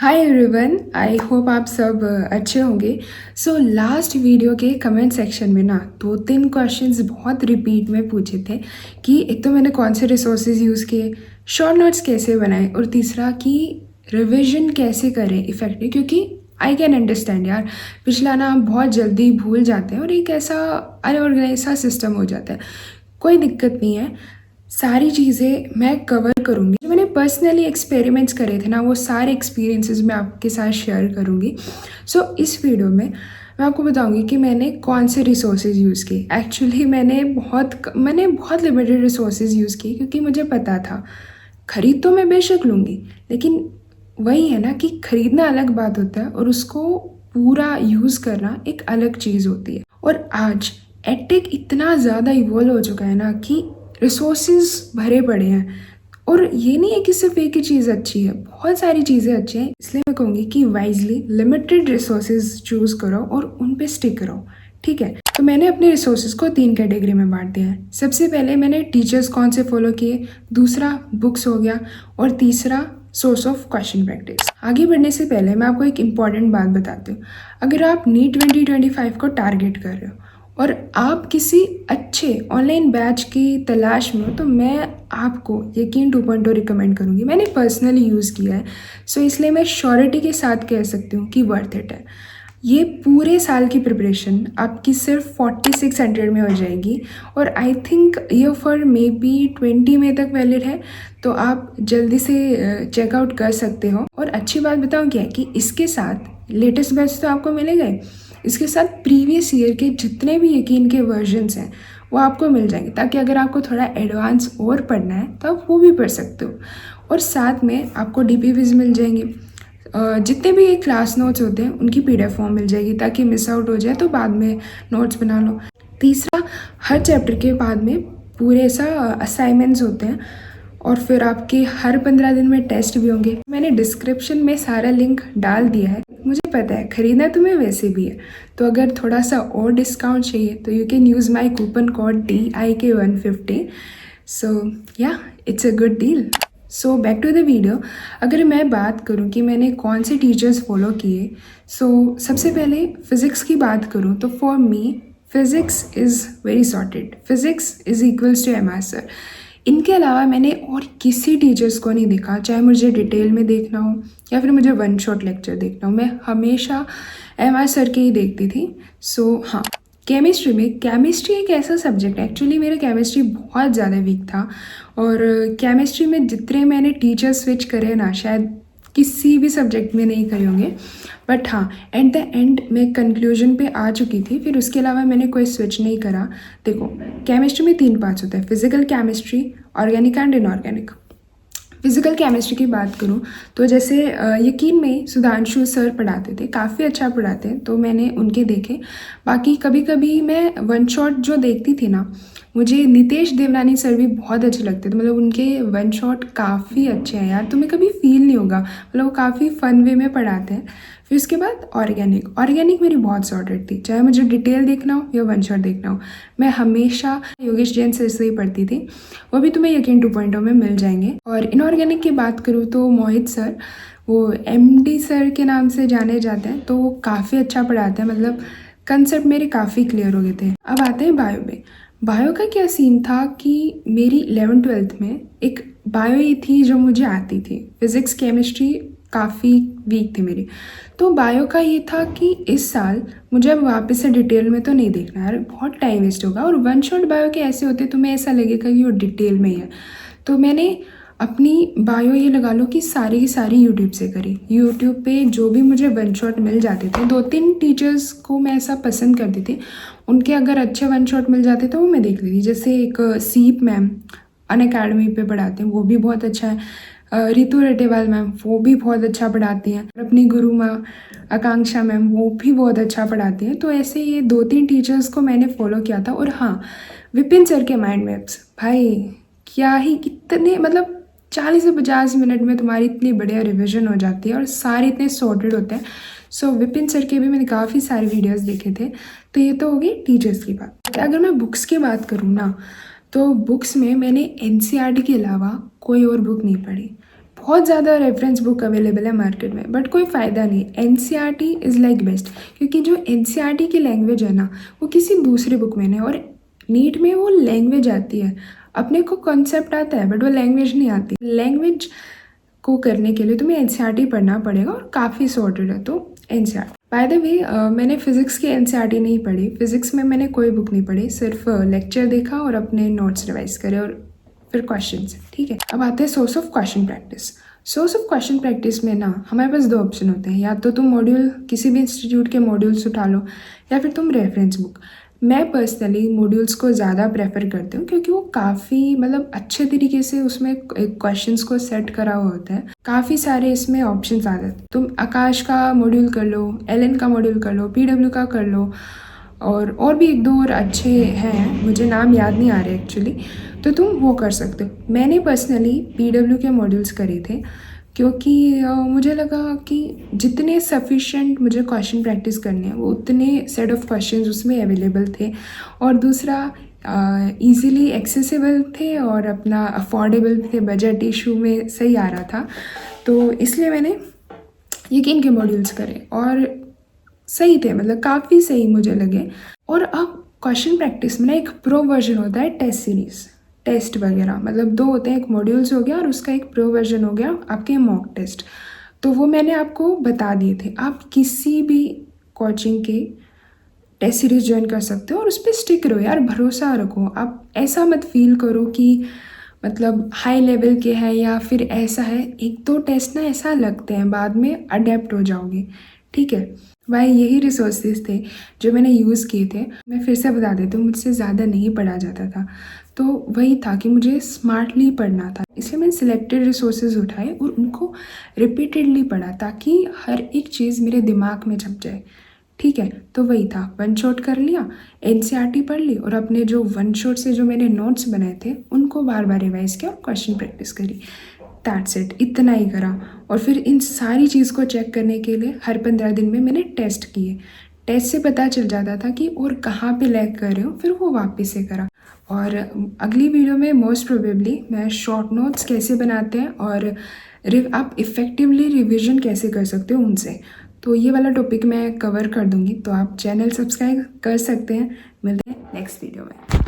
Hi everyone, I hope आप सब अच्छे होंगे। सो लास्ट वीडियो के कमेंट सेक्शन में ना 2-3 क्वेश्चंस बहुत रिपीट में पूछे थे कि एक तो मैंने कौन से रिसोर्सेज यूज़ किए, शॉर्ट नोट्स कैसे बनाए और तीसरा कि रिविजन कैसे करें इफ़ेक्टिव, क्योंकि आई कैन अंडरस्टैंड यार, पिछला ना हम बहुत जल्दी भूल जाते हैं और एक ऐसा अनऑर्गेनाइज सा सिस्टम हो जाता है। कोई दिक्कत नहीं है, सारी चीज़ें मैं कवर करूँगी। जो मैंने पर्सनली एक्सपेरिमेंट्स करे थे ना, वो सारे एक्सपीरियंसेस मैं आपके साथ शेयर करूँगी। सो इस वीडियो में मैं आपको बताऊँगी कि मैंने कौन से रिसोर्सेज यूज़ किए। एक्चुअली मैंने बहुत लिमिटेड रिसोर्सेज यूज़ किए क्योंकि मुझे पता था खरीद तो मैं बेशक लूँगी, लेकिन वही है ना कि खरीदना अलग बात होता है और उसको पूरा यूज़ करना एक अलग चीज़ होती है। और आज एडटेक इतना ज़्यादा इवॉल्व हो चुका है ना कि रिसोर्सेज भरे पड़े हैं और ये नहीं है कि सिर्फ एक ही चीज़ अच्छी है, बहुत सारी चीज़ें अच्छी हैं। इसलिए मैं कहूँगी कि वाइजली लिमिटेड रिसोर्सेज चूज़ करो और उन पे स्टिक करो, ठीक है। तो मैंने अपने रिसोर्सेज को 3 कैटेगरी में बांट दिया है। सबसे पहले मैंने टीचर्स कौन से फॉलो किए, दूसरा बुक्स हो गया और तीसरा सोर्स ऑफ क्वेश्चन प्रैक्टिस। आगे बढ़ने से पहले मैं आपको एक इम्पॉर्टेंट बात बताती हूँ। अगर आप नीट 2025 को टारगेट कर रहे हो और आप किसी अच्छे ऑनलाइन बैच की तलाश में हो, तो मैं आपको यकीन 2.0 रिकमेंड करूँगी। मैंने पर्सनली यूज़ किया है, सो इसलिए मैं श्योरिटी के साथ कह सकती हूँ कि वर्थ इट है। ये पूरे साल की प्रिपरेशन आपकी सिर्फ 4600 में हो जाएगी और आई थिंक ये फॉर मे बी 20 मई तक वैलिड है, तो आप जल्दी से चेकआउट कर सकते हो। और अच्छी बात बताऊँ क्या है कि इसके साथ लेटेस्ट बैच तो आपको मिलेगा ही, इसके साथ प्रीवियस ईयर के जितने भी यकीन के वर्जन्स हैं वो आपको मिल जाएंगे, ताकि अगर आपको थोड़ा एडवांस और पढ़ना है तो आप वो भी पढ़ सकते हो। और साथ में आपको DPVs मिल जाएंगे, जितने भी क्लास नोट्स होते हैं उनकी PDF फॉर्म मिल जाएगी, ताकि मिस आउट हो जाए तो बाद में नोट्स बना लो। तीसरा, हर चैप्टर के बाद में पूरे ऐसा असाइनमेंट्स होते हैं और फिर आपके हर 15 दिन में टेस्ट भी होंगे। मैंने डिस्क्रिप्शन में सारा लिंक डाल दिया है। मुझे पता है खरीदना तुम्हें वैसे भी है, तो अगर थोड़ा सा और डिस्काउंट चाहिए तो you can use my coupon code DIK150। So yeah, it's a good deal. So back to the video. अगर मैं बात करूं कि मैंने कौन से टीचर्स फॉलो किए, सो सबसे पहले फ़िज़िक्स की बात करूं तो for me physics is very sorted. Physics is equals to MS sir. इनके अलावा मैंने और किसी टीचर्स को नहीं देखा, चाहे मुझे डिटेल में देखना हो या फिर मुझे वन शॉट लेक्चर देखना हो, मैं हमेशा MS सर के ही देखती थी। सो हाँ, केमिस्ट्री एक ऐसा सब्जेक्ट है, एक्चुअली मेरा केमिस्ट्री बहुत ज़्यादा वीक था और केमिस्ट्री में जितने मैंने टीचर स्विच करे ना, शायद किसी भी सब्जेक्ट में नहीं करे होंगे। बट हाँ, एट द एंड मैं कंक्लूजन पे आ चुकी थी, फिर उसके अलावा मैंने कोई स्विच नहीं करा। देखो, केमिस्ट्री में 3 पार्ट्स होते हैं, physical chemistry, organic and inorganic. Physical chemistry की बात करूं तो जैसे यकीन में सुधांशु सर पढ़ाते थे, काफ़ी अच्छा पढ़ाते हैं, तो मैंने उनके देखे। बाकी कभी कभी मैं वन शॉट जो देखती थी ना, मुझे नितेश देवनानी सर भी बहुत अच्छे लगते थे। मतलब उनके वन शॉट काफ़ी अच्छे हैं यार, तुम्हें कभी फील नहीं होगा, मतलब वो काफ़ी फन वे में पढ़ाते हैं। फिर उसके बाद ऑर्गेनिक मेरी बहुत सॉर्टेड थी, चाहे मुझे डिटेल देखना हो या वन शॉट देखना हो, मैं हमेशा योगेश जैन सर से ही पढ़ती थी। वो भी तुम्हें यकीन 2.0 में मिल जाएंगे। और इनऑर्गेनिक की बात करूँ तो मोहित सर, वो MD सर के नाम से जाने जाते हैं, तो वो काफ़ी अच्छा पढ़ाते हैं, मतलब कंसेप्ट मेरे काफ़ी क्लियर हो गए थे। अब आते हैं बायो में। बायो का क्या सीन था कि मेरी 11th-12th में एक बायो ही थी जो मुझे आती थी, फिज़िक्स केमिस्ट्री काफ़ी वीक थी मेरी। तो बायो का ये था कि इस साल मुझे अब वापस से डिटेल में तो नहीं देखना यार, बहुत टाइम वेस्ट होगा। और वन शॉट बायो के ऐसे होते तुम्हें ऐसा लगेगा कि वो डिटेल में ही है। तो मैंने अपनी बायो ये लगा लो कि सारी की सारी यूट्यूब से करी। यूट्यूब पे जो भी मुझे वन शॉट मिल जाते थे, 2-3 टीचर्स को मैं ऐसा पसंद करती थी, उनके अगर अच्छे वन शॉट मिल जाते तो वो मैं देख लेती। जैसे एक सीप मैम अनअकैडमी पे पढ़ाते हैं, वो भी बहुत अच्छा है। रितु रेटेवाल मैम, वो भी बहुत अच्छा पढ़ाती हैं। अपनी गुरु माँ आकांक्षा मैम, वो भी बहुत अच्छा पढ़ाती हैं। तो ऐसे ये 2-3 टीचर्स को मैंने फॉलो किया था। और हाँ, विपिन सर के माइंड मैप्स, भाई क्या ही, कितने मतलब 40 से 50 मिनट में तुम्हारी इतनी बढ़िया रिविजन हो जाती है और सारे इतने सॉर्टेड होते हैं। सो विपिन सर के भी मैंने काफ़ी सारे वीडियोस देखे थे। तो ये तो हो गई टीचर्स की बात। अगर मैं बुक्स की बात करूँ ना, तो बुक्स में मैंने NCERT के अलावा कोई और बुक नहीं पढ़ी। बहुत ज़्यादा रेफरेंस बुक अवेलेबल है मार्केट में, बट कोई फ़ायदा नहीं। NCERT इज़ लाइक बेस्ट, क्योंकि जो NCERT की लैंग्वेज है ना, वो किसी दूसरी बुक में नहीं, और नीट में वो लैंग्वेज आती है। अपने को कॉन्सेप्ट आता है बट वो लैंग्वेज नहीं आती। लैंग्वेज को करने के लिए तुम्हें NCERT पढ़ना पड़ेगा, और काफ़ी सॉर्टेड है। तो NCERT, बाय द वे, मैंने फ़िज़िक्स की NCERT नहीं पढ़ी। फ़िज़िक्स में मैंने कोई बुक नहीं पढ़ी, सिर्फ लेक्चर देखा और अपने नोट्स रिवाइज करे और फिर क्वेश्चंस। ठीक है, अब आते हैं source of question practice. Source of question practice में ना हमारे पास 2 ऑप्शन होते हैं, या तो तुम मॉड्यूल किसी भी इंस्टीट्यूट के मॉड्यूल्स उठा लो, या फिर तुम रेफरेंस बुक। मैं पर्सनली मॉड्यूल्स को ज़्यादा प्रेफर करती हूँ, क्योंकि वो काफ़ी मतलब अच्छे तरीके से उसमें क्वेश्चंस को सेट करा हुआ होता है। काफ़ी सारे इसमें ऑप्शंस आ जाते हैं। तुम आकाश का मॉड्यूल कर लो, LN का मॉड्यूल कर लो, PW का कर लो, और भी 1-2 और अच्छे हैं, मुझे नाम याद नहीं आ रहे एक्चुअली। तो तुम वो कर सकते हो। मैंने पर्सनली PW के मॉड्यूल्स करे थे, क्योंकि मुझे लगा कि जितने सफिशेंट मुझे क्वेश्चन प्रैक्टिस करने हैं, वो उतने सेट ऑफ क्वेश्चंस उसमें अवेलेबल थे, और दूसरा इजीली एक्सेसिबल थे और अपना अफोर्डेबल थे, बजट इशू में सही आ रहा था। तो इसलिए मैंने यकीन के मॉड्यूल्स करे और सही थे, मतलब काफ़ी सही मुझे लगे। और अब क्वेश्चन प्रैक्टिस में ना एक प्रो वर्जन होता है टेस्ट सीरीज़, टेस्ट वगैरह, मतलब 2 होते हैं, एक मॉड्यूल्स हो गया और उसका एक प्रो वर्जन हो गया आपके मॉक टेस्ट। तो वो मैंने आपको बता दिए थे। आप किसी भी कोचिंग के टेस्ट सीरीज ज्वाइन कर सकते हो और उस पर स्टिक रहो यार, भरोसा रखो। आप ऐसा मत फील करो कि मतलब हाई लेवल के हैं या फिर ऐसा है। 1-2 टेस्ट ना ऐसा लगते हैं, बाद में अडेप्ट हो जाओगे। ठीक है भाई, यही रिसोर्सेज थे जो मैंने यूज़ किए थे। मैं फिर से बता देती हूँ, मुझसे ज़्यादा नहीं पढ़ा जाता था, तो वही था कि मुझे स्मार्टली पढ़ना था, इसलिए मैंने सिलेक्टेड रिसोर्सेज उठाए और उनको रिपीटेडली पढ़ा, ताकि हर एक चीज़ मेरे दिमाग में छप जाए। ठीक है, तो वही था, 1 शॉट कर लिया, NCERT पढ़ ली, और अपने जो 1 शॉट से जो मैंने नोट्स बनाए थे उनको बार बार रिवाइज किया और क्वेश्चन प्रैक्टिस करी। दैट्स इट, इतना ही करा। और फिर इन सारी चीज़ को चेक करने के लिए हर 15 दिन में मैंने टेस्ट किए। टेस्ट से पता चल जाता था कि और कहाँ पे लैग कर रहे हो, फिर वो वापस से करा। और अगली वीडियो में मोस्ट प्रोबेबली मैं शॉर्ट नोट्स कैसे बनाते हैं और आप इफ़ेक्टिवली रिविजन कैसे कर सकते हो उनसे, तो ये वाला टॉपिक मैं कवर कर दूँगी। तो आप चैनल सब्सक्राइब कर सकते हैं। मिलते हैं नेक्स्ट वीडियो में।